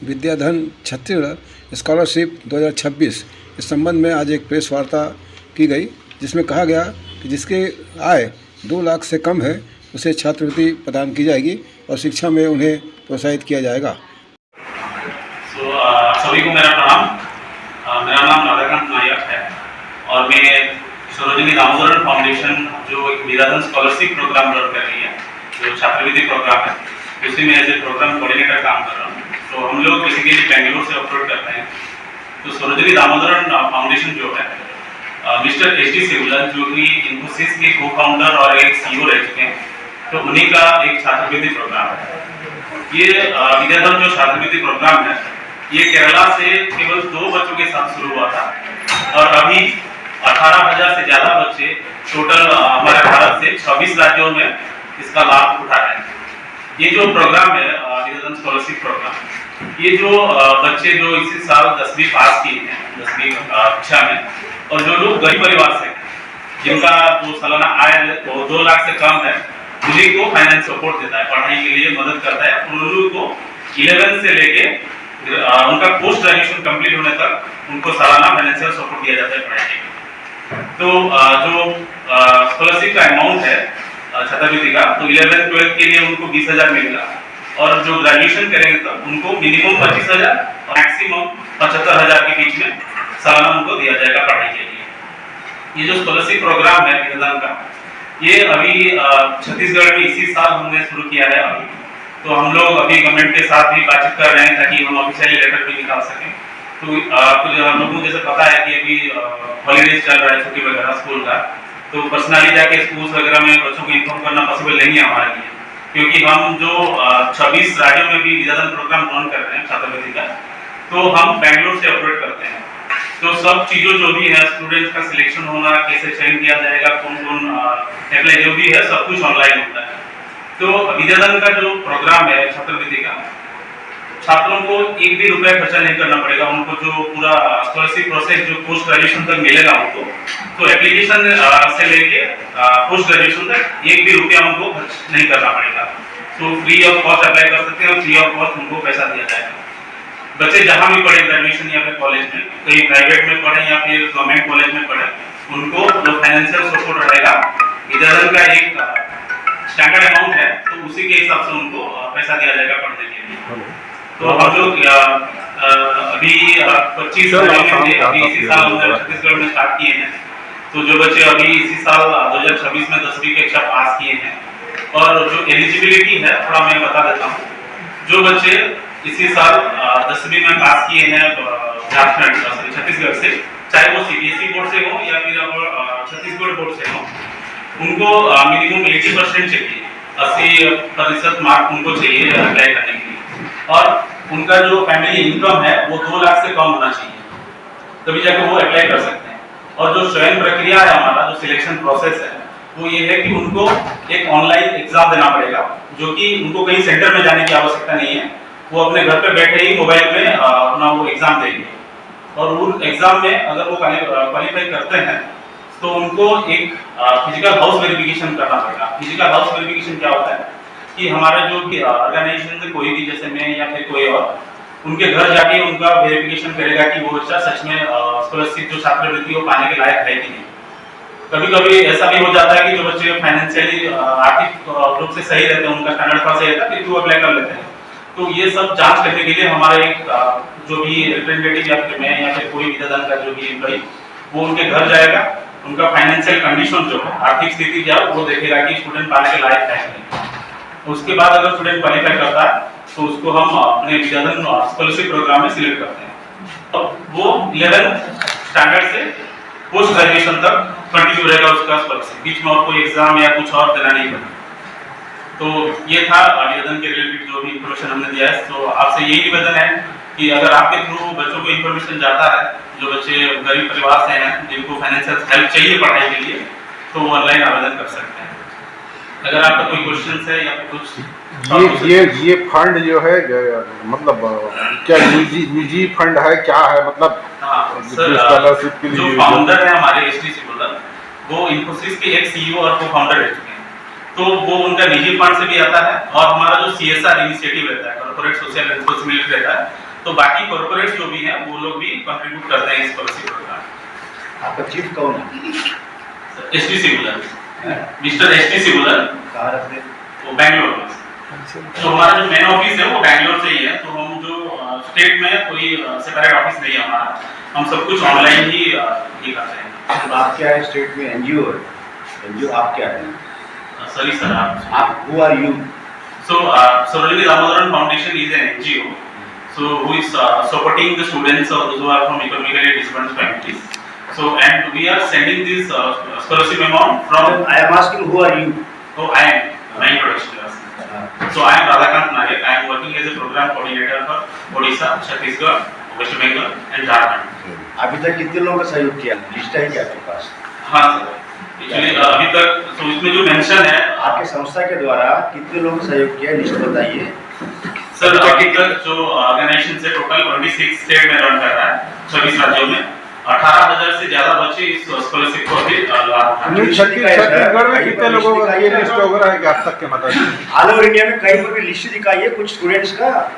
विद्याधन Chhattisgarh scholarship 2026 इस संबंध में आज एक प्रेस वार्ता की गई, जिसमें कहा गया कि जिसके आय 2 लाख से कम है उसे छात्रवृत्ति प्रदान की जाएगी और शिक्षा में उन्हें प्रोत्साहित किया जाएगा। सभी को मेरा प्रणाम। मेरा नाम राधाकांत नायक है और मैं सरोजिनी दामोदरन फाउंडेशन जो एक विद्याधन स्कॉलरशिप प्रोग्राम रन कर रही है, जो छात्रवृत्ति प्रोग्राम है, उसी में एज ए प्रोग्राम कोऑर्डिनेटर काम कर रहा हूँ। तो हम लोग बेसिकली बेंगलुरु से अपलोड करते हैं। तो सरोजिनी दामोदरन फाउंडेशन जो है, मिस्टर एच.डी. सेवलर जो कि इन्फोसिस के को फाउंडर और एक सीईओ रह चुके हैं, तो उन्हीं का एक छात्रवृत्ति प्रोग्राम है। ये विद्याधन जो छात्रवृत्ति प्रोग्राम है, ये केरला से केवल 2 बच्चों के साथ शुरू हुआ था और अभी 18,000 से ज़्यादा बच्चे टोटल हमारे भारत से 26 राज्यों में इसका लाभ उठा रहे हैं। ये जो प्रोग्राम है विद्याधन स्कॉलरशिप प्रोग्राम, ये जो बच्चे जो इसी साल 10वीं पास किए हैं, 10वीं कक्षा में, और जो लोग गरीब परिवार से जिनका जो सालाना आय 2 लाख से कम है, उन्हीं को फाइनेंस सपोर्ट देता है, पढ़ाई के लिए मदद करता है। उन लोगों को 11 से लेके उनका पोस्ट ग्रेजुएशन कंप्लीट होने तक उनको सालाना फाइनेंशियल सपोर्ट दिया जाता है पढ़ाई के लिए। तो जो स्कॉलरशिप का अमाउंट है छात्रवृत्ति का, तो 11-12 के लिए उनको 20,000 मिलेगा और जो ग्रेजुएशन करेंगे तो उनको मिनिमम 25,000 और मैक्सिमम 75,000 के बीच में सालाना उनको दिया जाएगा पढ़ाई के लिए। ये जो स्कॉलरशिप प्रोग्राम है विद्याधन का, ये अभी छत्तीसगढ़ में इसी साल हमने शुरू किया है अभी। तो हम लोग अभी गवर्नमेंट के साथ भी बातचीत कर रहे हैं ताकि हम ऑफिशियली लेटर भी निकाल सकें। तो आपको लोगों को जैसे पता है कि अभी हॉलीडेज चल रहा है, छुट्टी वगैरह स्कूल का, तो पर्सनली जाके स्कूल्स वगैरह में बच्चों को इन्फॉर्म करना पॉसिबल नहीं है हमारे लिए, क्योंकि हम जो 26 राज्यों में भी विद्याधन प्रोग्राम रन कर रहे हैं छात्रवृत्ति का, तो हम बेंगलुरु से ऑपरेट करते हैं। तो सब चीज़ों जो भी है, स्टूडेंट्स का सिलेक्शन होना, कैसे चयन किया जाएगा, कौन कौन अप्लाई जो भी है, सब कुछ ऑनलाइन होता है। तो विद्याधन का जो प्रोग्राम है छात्रवृत्ति का, छात्रों को 1 भी रुपया खर्चा नहीं करना पड़ेगा। उनको जो पूरा स्कॉलरशिप प्रोसेस जो पोस्ट ग्रेजुएशन तक मिलेगा उनको, तो एप्लीकेशन से लेके पोस्ट ग्रेजुएशन तक 1 भी रुपया उनको खर्च नहीं करना पड़ेगा। तो फ्री ऑफ कॉस्ट अप्लाई कर सकते हैं और फ्री ऑफ कॉस्ट उनको पैसा दिया जाएगा। बच्चे जहाँ भी पढ़े, ग्रेजुएशन या फिर कॉलेज में, कहीं प्राइवेट में पढ़े या फिर गवर्नमेंट कॉलेज में पढ़े, उनको जो फाइनेंशियल सपोर्ट रहेगा विद्याधन का एक स्टैंडर्ड अमाउंट है, तो उसी के हिसाब से उनको पैसा दिया जाएगा पढ़ने के लिए। तो हम लोग अभी 25 अभी इसी साल छत्तीसगढ़ में स्टार्ट किए हैं। तो जो बच्चे अभी इसी साल 2026 में 10वीं कक्षा पास किए हैं, और जो एलिजिबिलिटी है थोड़ा मैं बता देता हूँ। जो बच्चे इसी साल 10वीं में पास किए हैं झारखंड छत्तीसगढ़ से, चाहे वो सीबीएसई बोर्ड से हो या फिर छत्तीसगढ़ बोर्ड से हो, उनको मिनिमम 80% चाहिए, 80% मार्क उनको चाहिए अप्लाई करने के लिए, और उनका जो फैमिली इनकम है वो 2 लाख से कम होना चाहिए, तभी जाकर वो अप्लाई कर सकते हैं। और जो चयन प्रक्रिया है हमारा, जो सिलेक्शन प्रोसेस है, वो ये है कि उनको एक ऑनलाइन एग्जाम देना पड़ेगा, जो कि उनको कहीं सेंटर में जाने की आवश्यकता नहीं है। वो अपने घर पे बैठे ही मोबाइल में अपना वो एग्जाम देंगे, और उस एग्जाम में अगर वो क्वालिफाई करते हैं तो उनको एक फिजिकल हाउस वेरिफिकेशन करना पड़ेगा। फिजिकल हाउस वेरिफिकेशन क्या होता है कि हमारा जो ऑर्गेनाइजेशन से कोई भी, जैसे मैं या फिर कोई और, उनके घर जाके उनका वेरिफिकेशन करेगा कि वो बच्चा सच में स्कॉलरशिप जो छात्रवृत्ति वो पाने के लायक है कि नहीं। कभी कभी ऐसा भी हो जाता है कि जो बच्चे फाइनेंशियली आर्थिक रूप से सही रहते हैं, उनका स्टैंडर्ड का सही रहता है, फिर वो अप्लाई कर लेते हैं। तो ये सब जांच करने के लिए हमारा एक जो भी रिप्रेजेंटेटिव या फिर मैं या फिर कोई विद्याधन का जो भी एम्प्लॉई, वो उनके घर जाएगा, उनका फाइनेंशियल कंडीशन जो है, आर्थिक स्थिति क्या है, वो देखेगा कि स्टूडेंट पाने के लायक है कि नहीं। उसके बाद अगर स्टूडेंट क्वालिफाई करता है तो उसको हम अपने विद्याधन स्कॉलरशिप प्रोग्राम में सिलेक्ट करते हैं। तो वो 11 स्टैंडर्ड से पोस्ट ग्रेजुएशन तक कंटिन्यू रहेगा उसका स्कॉलरशिप, बीच में और कोई एग्जाम या कुछ और देना नहीं पड़ेगा। तो ये था विद्याधन के रिलेटेड जो भी इंफॉर्मेशन हमने दिया है। तो आपसे यही निवेदन है कि अगर आपके थ्रू बच्चों को इंफॉर्मेशन जाता है, जो बच्चे गरीब परिवार से हैं, जिनको फाइनेंशियल हेल्प चाहिए पढ़ाई के लिए, तो वो ऑनलाइन आवेदन कर सकते हैं। अगर आपका कोई क्वेश्चन है या कुछ, ये फंड जो है मतलब क्या निजी फंड है, क्या है मतलब? स्कॉलरशिप के लिए जो फाउंडर है हमारे एच.डी. सेवलर, वो इन्फोसिस के एक सीईओ और को फाउंडर रह चुके हैं। तो वो उनका निजी फंड से भी आता है, और हमारा जो CSR इनिशिएटिव रहता है, कॉर्पोरेट सोशल रिस्पांसिबिलिटी रहता है, तो बाकी कॉर्पोरेट जो भी हैं वो लोग भी कंट्रीब्यूट करते हैं इस स्कॉलरशिप प्रोग्राम। आपका चीफ कौन है? STC Bhullar, mister STC Bhullar, कहाँ रहते? वो बैंगलोर में। तो हमारा जो मेन ऑफिस है वो बैंगलोर से ही है, तो हम जो स्टेट में कोई सेपरेट ऑफिस नहीं है हमारा, हम सब कुछ ऑनलाइन ही करते हैं। तो आप क्या है स्टेट में? एनजीओ है। एनजीओ आप क्या है? सॉरी सर, आप who are you? So, Sarojini Damodaran Foundation is an NGO, so who is supporting the students those who are from economically disadvantaged families. So, and we are sending this scholarship amount from. I am asking who are you? Oh, I am my introduction. So, I am Radhakant Nayak. I am working as a program coordinator for Odisha, Chhattisgarh, West Bengal, and Jharkhand. अभी तक कितने लोगों का सहयोग किया? List है क्या आपके पास? हाँ सर, एक्चुअली अभी तक तो इसमें जो मेंशन है आपके संस्था के द्वारा कितने लोगों का सहयोग किया? लिस्ट बताइए। सर, अभी तक जो ऑर्गेनाइजेशन से टोटल 26 स्टेट में रन कर रहा है, 26 राज्यों में 18,000 से ज्यादा बच्चे इस स्कॉलरशिप को अभी लाभ। छत्तीसगढ़ में कितने लोगों का ये लिस्ट वगैरह है कि आप तक के मतलब ऑल ओवर इंडिया में कहीं पर भी लिस्ट दिखाइए कुछ स्टूडेंट्स का।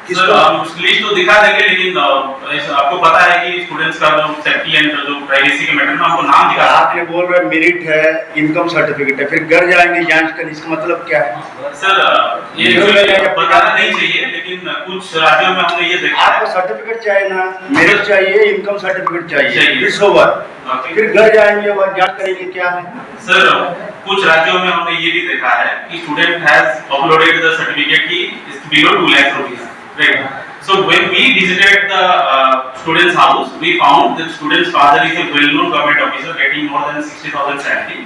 सर, हम लिस्ट तो दिखा देंगे, लेकिन आपको पता है कि स्टूडेंट्स का जो सेफ्टी एंड जो प्राइवेसी के मैटर में हमको नाम दिखा। आपने बोल रहे मेरिट है, इनकम सर्टिफिकेट है, फिर घर जाएंगे जांच करने, इसका मतलब क्या है? सर, ये बताना नहीं चाहिए, लेकिन कुछ राज्यों में हमने ये देखा आपको सर्टिफिकेट चाहिए ना, मेरिट चाहिए, इनकम सर्टिफिकेट चाहिए, इट्स ओवर। है। फिर घर जाएंगे और जांच करेंगे क्या है? सर, कुछ राज्यों में हमने ये भी देखा है कि student has uploaded the certificate की below 2 lakh rupees, right? So when we visited the student's house, we found that student's father is a well-known government officer getting more than 60,000 salary,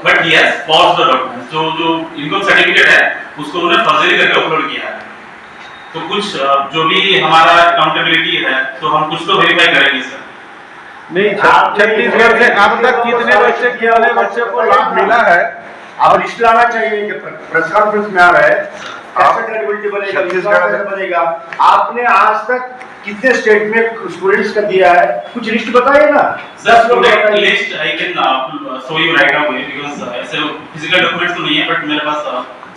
but he has forged the documents. जो income certificate है उसको उन्होंने forgery करके upload किया है। तो कुछ जो भी हमारा अकाउंटेबिलिटी है, तो हम कुछ तो वेरीफाई करेंगे सर। नहीं, छत्तीसगढ़ से अब तक कितने बच्चे को लाभ मिला है? आप लिस्ट लाना चाहिए, प्रेस कॉन्फ्रेंस में आ रहा है, कैसे क्रेडिबिलिटी बनेगा, विश्वास बनेगा? आपने आज तक कितने स्टेट में स्टूडेंट्स का दिया है, कुछ लिस्ट बताइए ना। Sir, student list I can show you right away, because ऐसे फिजिकल डॉक्यूमेंट्स तो नहीं है, बट मेरे पास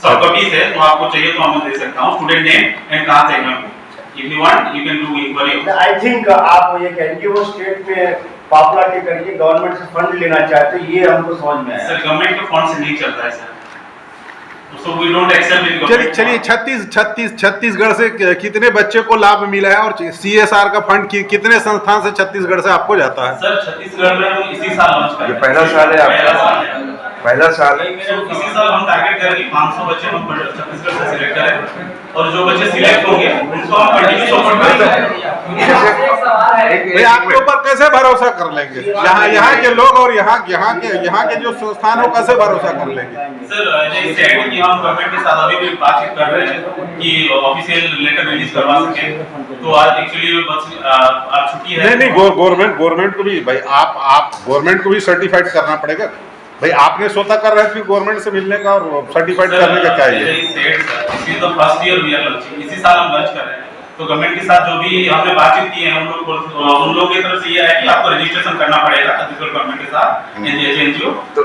सॉफ्ट कॉपीज है, तो आपको चाहिए तो मैं दे सकता हूं। स्टूडेंट नेम एंड कहां से exam, if you want you can do inquiry. I think आप ये एनजीओ स्टेट में पॉपुलरिटी करके गवर्नमेंट से फंड लेना चाहते हो, ये हमको समझ में आया। सर, गवर्नमेंट के फंड से नहीं चलता है sir, so we don't accept it। चलिए, छत्तीसगढ़ से कितने बच्चे को लाभ मिला है और सीएसआर का फंड कितने संस्थान से छत्तीसगढ़ से आपको जाता है? सर, छत्तीसगढ़ में हम इसी साल लॉन्च कर रहे हैं। ये पहला साल है आपका? पहला साल है। पहला साल है। So, इसी साल हम टारगेट करेंगे 500 बच्चे हम छत्तीसगढ़ से सिलेक्ट करें, और जो बच्चे सिलेक्ट होंगे उनको हम कंटिन्यू सपोर्ट करेंगे। भाई, आपके ऊपर कैसे भरोसा कर लेंगे? यहाँ के लोग और यहाँ के जो संस्थान हो, कैसे भरोसा कर लेंगे? सर, जैसे कि हम गवर्नमेंट के साथ अभी भी बातचीत कर रहे हैं कि ऑफिशियल लेटर रिलीज करवा सके। तो आज एक्चुअली आज छुट्टी है। नहीं, गवर्नमेंट को भी भाई आप गवर्नमेंट को भी सर्टिफाइड करना पड़ेगा भाई। आपने स्वतः कर रहे थे गवर्नमेंट से मिलने का और सर्टिफाइड करने का क्या है? इसी तो first year we are launching, इसी साल हम लॉन्च कर रहे हैं। तो गवर्नमेंट के साथ जो भी हमने बातचीत की है, उन लोगों की तरफ से ये है कि आपको रजिस्ट्रेशन करना पड़ेगा छत्तीसगढ़ गवर्नमेंट के साथ एनजीओ। तो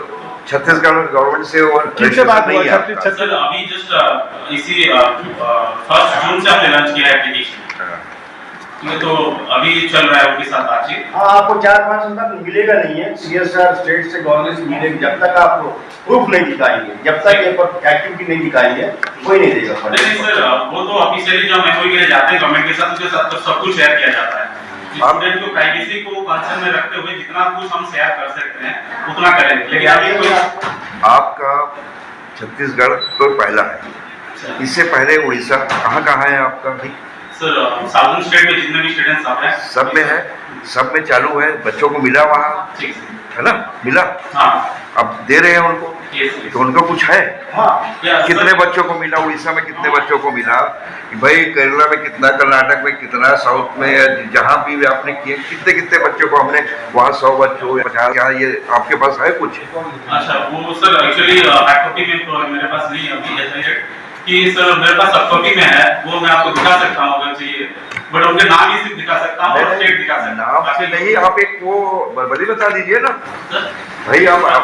छत्तीसगढ़ गवर्नमेंट से और किससे बात हुआ? सर, अभी जस्ट इसी 1 जून से हमने लॉन्च किया है एप्लीकेशन, तो अभी चल रहा है उनके साथ बातचीत। हाँ, आपको 4-5 साल तक मिलेगा नहीं है सीएसआर स्टेट से, गवर्नमेंट से मिलेगी जब तक आप प्रूफ नहीं दिखाएंगे, जब तक ये एक्टिविटी नहीं दिखाएंगे कोई नहीं देगा। नहीं सर, वो तो ऑफिशियली जब एमओयू के लिए जाते हैं गवर्नमेंट के साथ, उसके साथ तो सब कुछ शेयर किया जाता है। स्टूडेंट को प्राइवेसी को कंसर्न में रखते हुए जितना कुछ हम शेयर कर सकते हैं उतना करेंगे, लेकिन अभी कोई आपका छत्तीसगढ़ तो पहला है, इससे पहले उड़ीसा कहाँ है आपका? सर, साउथर्न स्टेट में जितने भी स्टूडेंट्स आ रहे हैं सब में है, सब में चालू है, बच्चों को मिला वहाँ, ठीक है ना? मिला, हाँ, अब दे रहे हैं उनको, तो उनको कुछ है? हाँ, कितने बच्चों को मिला? उड़ीसा में कितने बच्चों को मिला भाई? केरला में कितना, कर्नाटक में कितना, साउथ में जहाँ भी आपने किए, कितने बच्चों को हमने वहाँ 100 बच्चों 50, क्या ये आपके पास है कुछ? अच्छा, वो सर एक्चुअली फैक्टरी में तो मेरे पास नहीं है अभी कि सर मेरे पास सब कॉपी में है, वो मैं आपको दिखा सकता हूँ अगर चाहिए, बट उनके नाम ही सिर्फ दिखा सकता हूँ और स्टेट दिखा सकता हूँ। नाम से नहीं, आप एक वो बड़ी बता दीजिए ना सर भाई। आप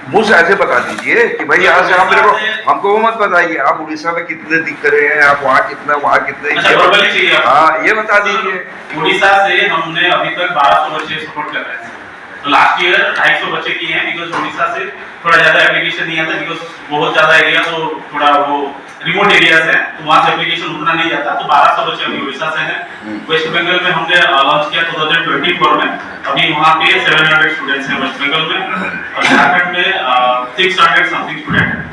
मुझ से ऐसे बता दीजिए कि भाई यहाँ से आप मेरे को हमको वो मत बताइए आप उड़ीसा में कितने दिख रहे हैं, आप वहाँ कितने अच्छा, verbally चाहिए आपको? हाँ ये बता दीजिए। उड़ीसा से हमने अभी तक 1200 बच्चे सपोर्ट कर रहे हैं। तो लास्ट ईयर 250 बच्चे किए हैं, बिकॉज उड़ीसा से थोड़ा ज्यादा एप्लीकेशन नहीं आता, बिकॉज बहुत ज्यादा एरिया तो थोड़ा वो रिमोट एरियाज है, तो वहाँ से एप्लीकेशन उतना नहीं जाता। तो 1200 बच्चे अभी उड़ीसा से हैं। वेस्ट बंगाल में हमने लॉन्च किया 2024 में, अभी वहाँ पे 700 स्टूडेंट्स हैं वेस्ट बंगाल में, और झारखंड में 600 समथिंग स्टूडेंट हैं।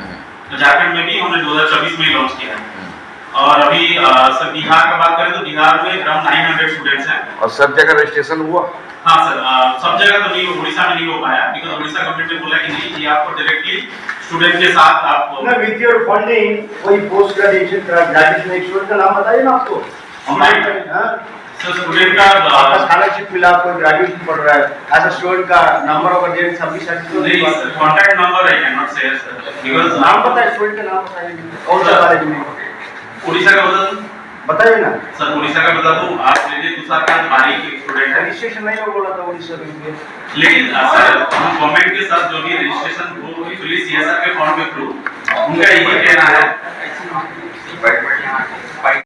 तो झारखंड में भी हमने 2024 में लॉन्च किया है। और अभी सर बिहार का बात करें तो बिहार में अराउंड 900 स्टूडेंट्स हैं। और सब जगह रजिस्ट्रेशन हुआ? हाँ सर, सब जगह तो नहीं, उड़ीसा में नहीं हो पाया, बिकॉज उड़ीसा गवर्नमेंट ने बोला कि नहीं, ये आपको डायरेक्टली स्टूडेंट के साथ आप ना विथ योर फंडिंग कोई पोस्ट ग्रेजुएशन ग्रेजुएशन स्टूडेंट का नाम बताइए ना आपको। सर स्टूडेंट का आपका स्कॉलरशिप मिला, कोई ग्रेजुएशन पढ़ रहा है, एज अ स्टूडेंट का नंबर ऑफ डेट सबमिशन नहीं sir, contact number I can not share sir, because नाम पता है स्टूडेंट का नाम बताइए, कौन सा कॉलेज में? उड़ीसा का बता दूं? बताइए ना सर उड़ीसा का बता दूं, आप लेडीज तुषारकांत पारी के स्टूडेंट है। रजिस्ट्रेशन नहीं हो बोला था उड़ीसा में, लेकिन सर हम गवर्नमेंट के साथ जो भी रजिस्ट्रेशन वो एक्चुअली सीएसआर के फॉर्म के थ्रू, उनका ये कहना है